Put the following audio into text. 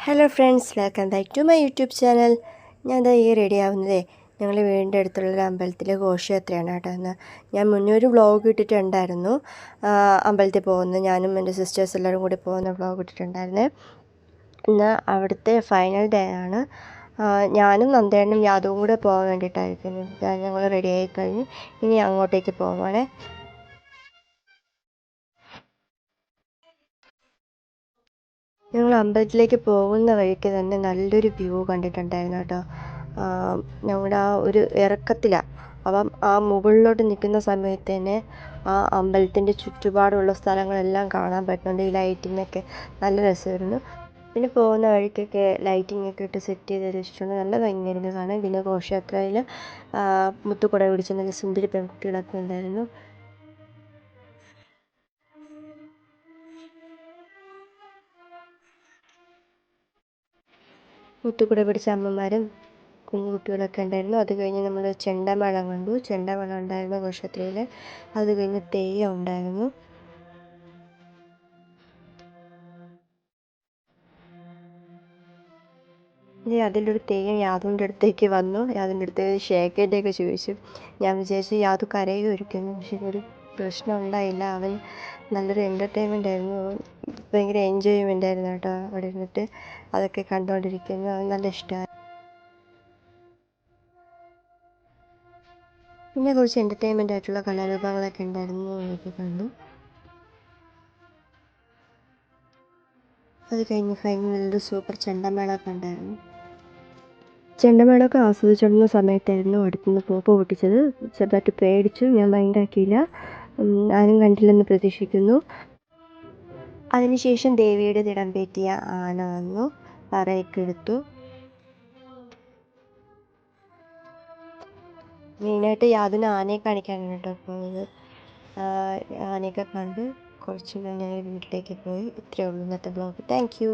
Hello friends, welcome back to my YouTube channel. ഞാൻ ദാ ഈ റെഡി ആവുന്നതേ ഞങ്ങൾ വീടിൻ്റെ അടുത്തുള്ളൊരു അമ്പലത്തിലെ ഘോഷയാത്രയാണ് കേട്ടോ. എന്ന് ഞാൻ മുന്നേ ഒരു വ്ളോഗ് ഇട്ടിട്ടുണ്ടായിരുന്നു. അമ്പലത്തിൽ പോകുന്ന ഞാനും എൻ്റെ സിസ്റ്റേഴ്സ് എല്ലാവരും കൂടി പോകുന്ന വ്ളോഗ് ഇട്ടിട്ടുണ്ടായിരുന്നേ. ഇന്ന് അവിടുത്തെ ഫൈനൽ ഡേ ആണ്. ഞാനും നന്ദേണ്ണനും യാദവും കൂടെ പോകാൻ വേണ്ടിയിട്ടായിരിക്കും. ഞങ്ങൾ റെഡി ആയി കഴിഞ്ഞ് ഇനി അങ്ങോട്ടേക്ക് പോവാണേ. ഞങ്ങൾ അമ്പലത്തിലേക്ക് പോകുന്ന വഴിക്ക് തന്നെ നല്ലൊരു വ്യൂ കണ്ടിട്ടുണ്ടായിരുന്നു കേട്ടോ. ഞങ്ങളുടെ ആ ഒരു ഇറക്കത്തിലാണ്. അപ്പം ആ മുകളിലോട്ട് നിൽക്കുന്ന സമയത്ത് തന്നെ ആ അമ്പലത്തിൻ്റെ ചുറ്റുപാടുള്ള സ്ഥലങ്ങളെല്ലാം കാണാൻ പറ്റുന്നുണ്ട്. ഈ ലൈറ്റിങ്ങൊക്കെ നല്ല രസമായിരുന്നു. പിന്നെ പോകുന്ന വഴിക്കൊക്കെ ലൈറ്റിങ്ങൊക്കെ ഇട്ട് സെറ്റ് ചെയ്ത് വെച്ചിട്ടുണ്ട്. നല്ല ഭംഗിയായിരുന്നു കാണാൻ. പിന്നെ ഘോഷയാത്രയിൽ മുത്തുക്കുട പിടിച്ച നല്ല സുന്ദരി പെൺകുട്ടികളൊക്കെ ഉണ്ടായിരുന്നു. മുത്തുക്കുട പിടിച്ച അമ്മമാരും കുഞ്ഞുകുട്ടികളൊക്കെ ഉണ്ടായിരുന്നു. അത് കഴിഞ്ഞ് നമ്മൾ ചെണ്ടമേളം കണ്ടു. ചെണ്ടമേളം ഉണ്ടായിരുന്നു ഘോഷയാത്രയിൽ. അത് കഴിഞ്ഞ് തെയ്യം ഉണ്ടായിരുന്നു. ഇനി അതിൻ്റെ ഒരു തെയ്യം യാദവിൻ്റെ അടുത്തേക്ക് വന്നു. യാദവിൻ്റെ അടുത്തേക്ക് ഷേക്കേൻ്റെയൊക്കെ ചോദിച്ചു. ഞാൻ വിചാരിച്ചു യാദവ് കരയുമായിരിക്കുന്നു. പക്ഷേ ഒരു പ്രശ്നം ഉണ്ടായില്ല. അവൻ നല്ലൊരു എൻ്റർടൈൻമെൻ്റ് ആയിരുന്നു. ഭയങ്കര എൻജോയ്മെൻ്റ് ആയിരുന്നു കേട്ടോ അവിടെ ഇരുന്നിട്ട് അതൊക്കെ കണ്ടുകൊണ്ടിരിക്കുന്നു. അവൻ നല്ല ഇഷ്ടമായി. പിന്നെ കുറച്ച് എൻ്റർടൈൻമെൻ്റ് ആയിട്ടുള്ള കലാരൂപങ്ങളൊക്കെ ഉണ്ടായിരുന്നു, അതൊക്കെ കണ്ടു. അത് കഴിഞ്ഞ് ഫൈനലിൽ സൂപ്പർ ചെണ്ടമേളമൊക്കെ ഉണ്ടായിരുന്നു. ചെണ്ടമേളമൊക്കെ ആസ്വദിച്ചുകൊണ്ടിരുന്ന സമയത്തായിരുന്നു അടുത്തുനിന്ന് പോപ്പ് പൊട്ടിച്ചത്. ചെറുതായിട്ട് പേടിച്ചു. ഞാൻ മൈൻഡാക്കിയില്ല. ആരും കണ്ടില്ലെന്ന് പ്രതീക്ഷിക്കുന്നു. അതിനുശേഷം ദേവിയുടെ തിടം പേറ്റിയ ആന വന്നു, പറയൊക്കെ എടുത്തു. മെയിനായിട്ട് യാതൊരു ആനയെ കാണിക്കാനാണ് കേട്ടോ പോയത്. ആനയൊക്കെ കണ്ട് കുറച്ച് കഴിഞ്ഞ് വീട്ടിലേക്ക് പോയി. ഇത്രയേ ഉള്ളൂ ഇന്നത്തെ ബ്ലോഗ്. Thank you.